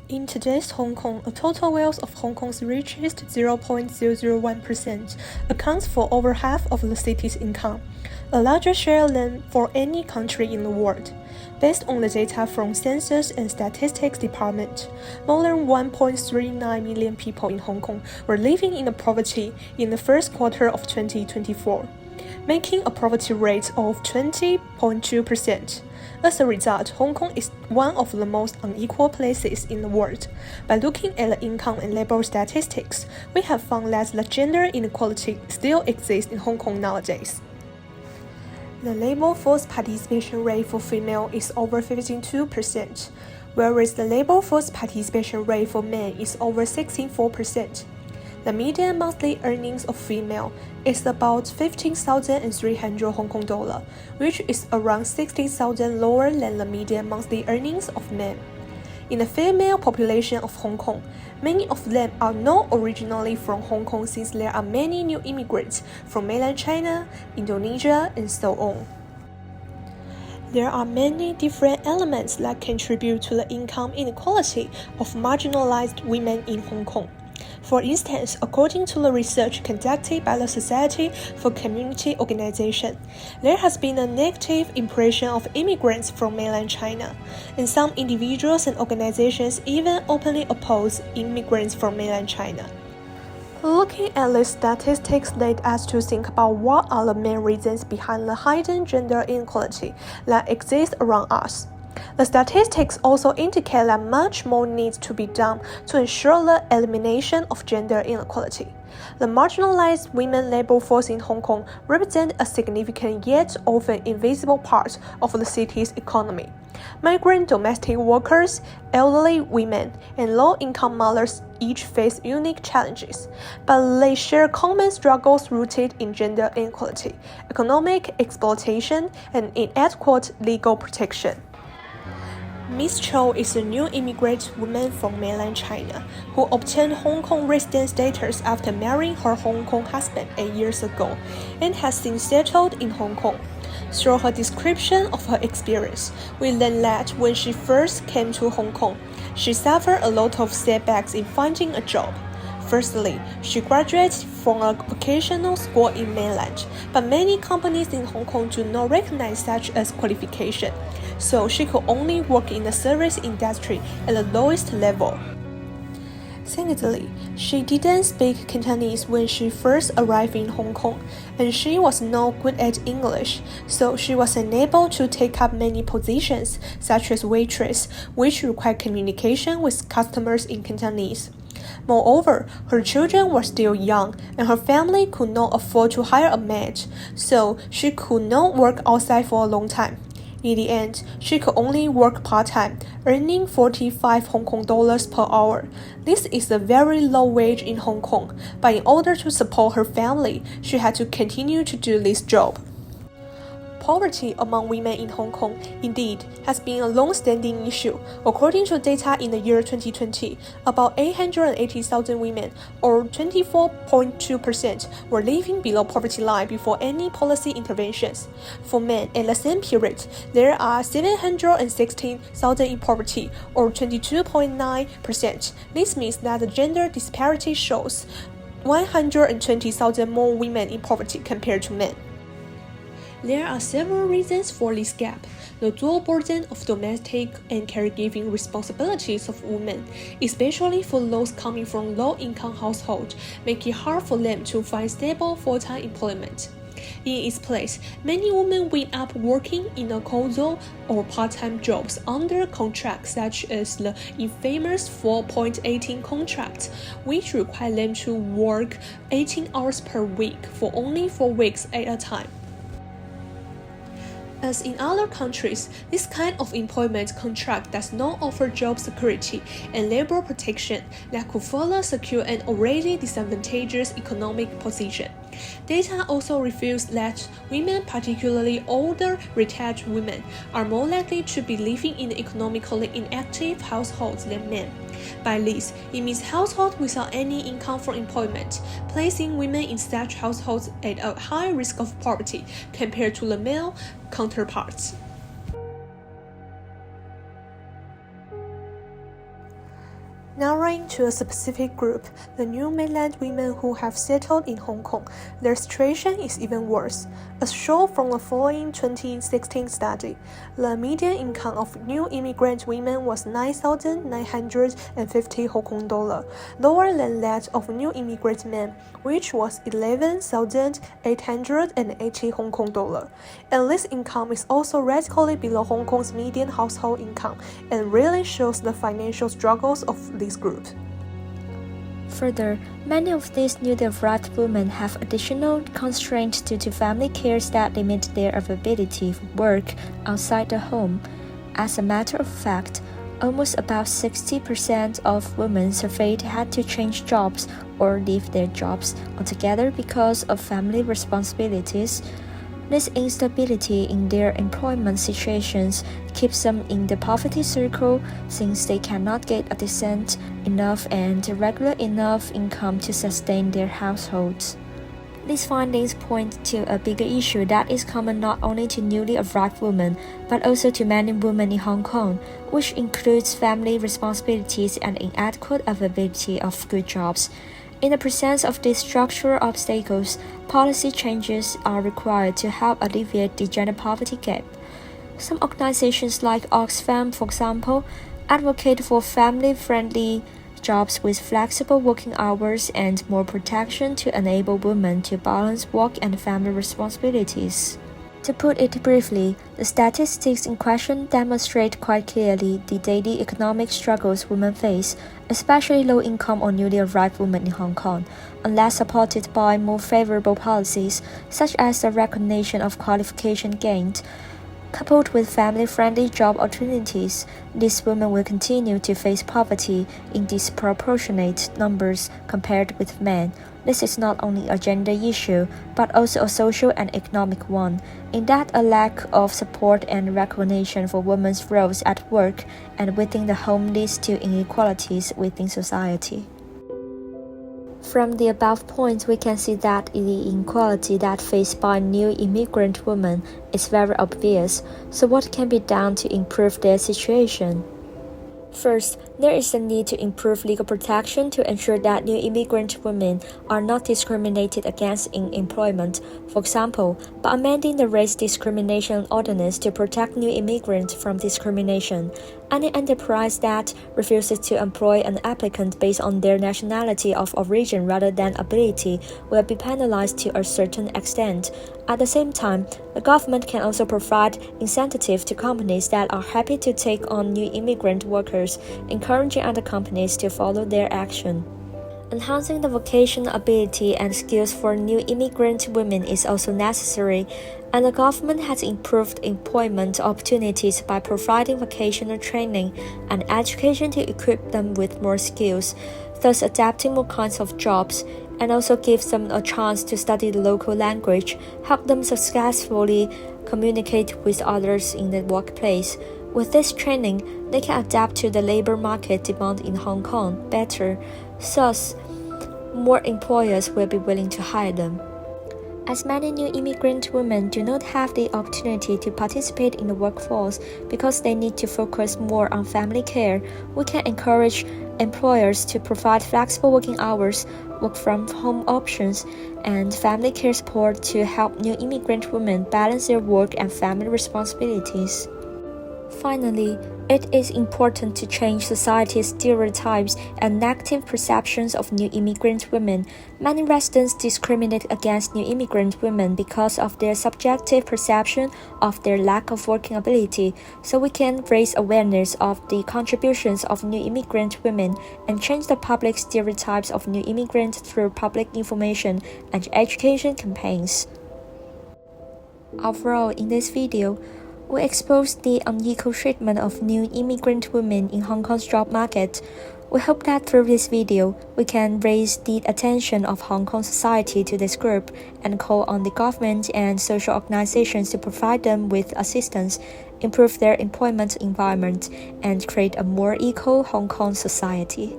In today's Hong Kong, a total wealth of Hong Kong's richest 0.001% accounts for over half of the city's income, a larger share than for any country in the world. Based on the data from Census and Statistics Department, more than 1.39 million people in Hong Kong were living in poverty in the first quarter of 2024, making a poverty rate of 20.2%. As a result, Hong Kong is one of the most unequal places in the world. By looking at the income and labor statistics, we have found that the gender inequality still exists in Hong Kong nowadays. The labor force participation rate for female is over 52%, whereas the labor force participation rate for men is over 64%. The median monthly earnings of female is about 15,300 Hong Kong dollar, which is around 16,000 lower than the median monthly earnings of men. In the female population of Hong Kong, many of them are not originally from Hong Kong since there are many new immigrants from mainland China, Indonesia, and so on. There are many different elements that contribute to the income inequality of marginalized women in Hong Kong. For instance, according to the research conducted by the Society for Community Organization, there has been a negative impression of immigrants from mainland China, and some individuals and organizations even openly oppose immigrants from mainland China. Looking at these statistics led us to think about what are the main reasons behind the heightened gender inequality that exists around us. The statistics also indicate that much more needs to be done to ensure the elimination of gender inequality. The marginalized women labor force in Hong Kong represent a significant yet often invisible part of the city's economy. Migrant domestic workers, elderly women, and low-income mothers each face unique challenges, but they share common struggles rooted in gender inequality, economic exploitation, and inadequate legal protection. Miss Cho is a new immigrant woman from mainland China who obtained Hong Kong resident status after marrying her Hong Kong husband 8 years ago and has since settled in Hong Kong. Through her description of her experience, we learned that when she first came to Hong Kong, she suffered a lot of setbacks in finding a job. Firstly, she graduated from a vocational school in mainland, but many companies in Hong Kong do not recognize such as qualification, so she could only work in the service industry at the lowest level. Secondly, she didn't speak Cantonese when she first arrived in Hong Kong, and she was not good at English, so she was unable to take up many positions, such as waitress, which require communication with customers in Cantonese. Moreover, her children were still young, and her family could not afford to hire a maid, so she could not work outside for a long time. In the end, she could only work part-time, earning 45 Hong Kong dollars per hour. This is a very low wage in Hong Kong, but in order to support her family, she had to continue to do this job. Poverty among women in Hong Kong, indeed, has been a long-standing issue. According to data in the year 2020, about 880,000 women, or 24.2%, were living below poverty line before any policy interventions. For men, in the same period, there are 716,000 in poverty, or 22.9%. This means that the gender disparity shows 120,000 more women in poverty compared to men. There are several reasons for this gap. The dual burden of domestic and caregiving responsibilities of women, especially for those coming from low-income households, make it hard for them to find stable full-time employment. In its place, many women wind up working in a casual or part-time jobs under contracts such as the infamous 4.18 contract, which require them to work 18 hours per week for only 4 weeks at a time. As in other countries, this kind of employment contract does not offer job security and labor protection that could further secure an already disadvantageous economic position. Data also reveals that women, particularly older retired women, are more likely to be living in economically inactive households than men. By this, it means households without any income from employment, placing women in such households at a high risk of poverty compared to the male counterparts. Narrowing to a specific group, the new mainland women who have settled in Hong Kong, their situation is even worse. As shown from the following 2016 study, the median income of new immigrant women was 9,950 Hong Kong dollar, lower than that of new immigrant men, which was 11,880 Hong Kong dollar. And this income is also radically below Hong Kong's median household income and really shows the financial struggles of this group. Further, many of these newly arrived women have additional constraints due to family cares that limit their availability for work outside the home. As a matter of fact, almost about 60% of women surveyed had to change jobs or leave their jobs altogether because of family responsibilities. This instability in their employment situations keeps them in the poverty circle since they cannot get a decent enough and regular enough income to sustain their households. These findings point to a bigger issue that is common not only to newly arrived women, but also to many women in Hong Kong, which includes family responsibilities and inadequate availability of good jobs. In the presence of these structural obstacles, policy changes are required to help alleviate the gender poverty gap. Some organizations like Oxfam, for example, advocate for family-friendly jobs with flexible working hours and more protection to enable women to balance work and family responsibilities. To put it briefly, the statistics in question demonstrate quite clearly the daily economic struggles women face, especially low-income or newly arrived women in Hong Kong, unless supported by more favorable policies, such as the recognition of qualification gained. Coupled with family-friendly job opportunities, these women will continue to face poverty in disproportionate numbers compared with men. This is not only a gender issue, but also a social and economic one, in that a lack of support and recognition for women's roles at work and within the home leads to inequalities within society. From the above points, we can see that the inequality that faced by new immigrant women is very obvious. So what can be done to improve their situation? First, there is a need to improve legal protection to ensure that new immigrant women are not discriminated against in employment. For example, by amending the Race Discrimination Ordinance to protect new immigrants from discrimination, any enterprise that refuses to employ an applicant based on their nationality of origin rather than ability will be penalized to a certain extent. At the same time, the government can also provide incentives to companies that are happy to take on new immigrant workers, encouraging other companies to follow their action. Enhancing the vocational ability and skills for new immigrant women is also necessary, and the government has improved employment opportunities by providing vocational training and education to equip them with more skills, thus adapting more kinds of jobs, and also gives them a chance to study the local language, help them successfully communicate with others in the workplace. With this training, they can adapt to the labor market demand in Hong Kong better, thus more employers will be willing to hire them. As many new immigrant women do not have the opportunity to participate in the workforce because they need to focus more on family care, we can encourage employers to provide flexible working hours, work from home options, and family care support to help new immigrant women balance their work and family responsibilities. Finally, it is important to change society's stereotypes and negative perceptions of new immigrant women. Many residents discriminate against new immigrant women because of their subjective perception of their lack of working ability, so we can raise awareness of the contributions of new immigrant women and change the public stereotypes of new immigrants through public information and education campaigns. Overall, in this video, we expose the unequal treatment of new immigrant women in Hong Kong's job market. We hope that through this video, we can raise the attention of Hong Kong society to this group and call on the government and social organizations to provide them with assistance, improve their employment environment, and create a more equal Hong Kong society.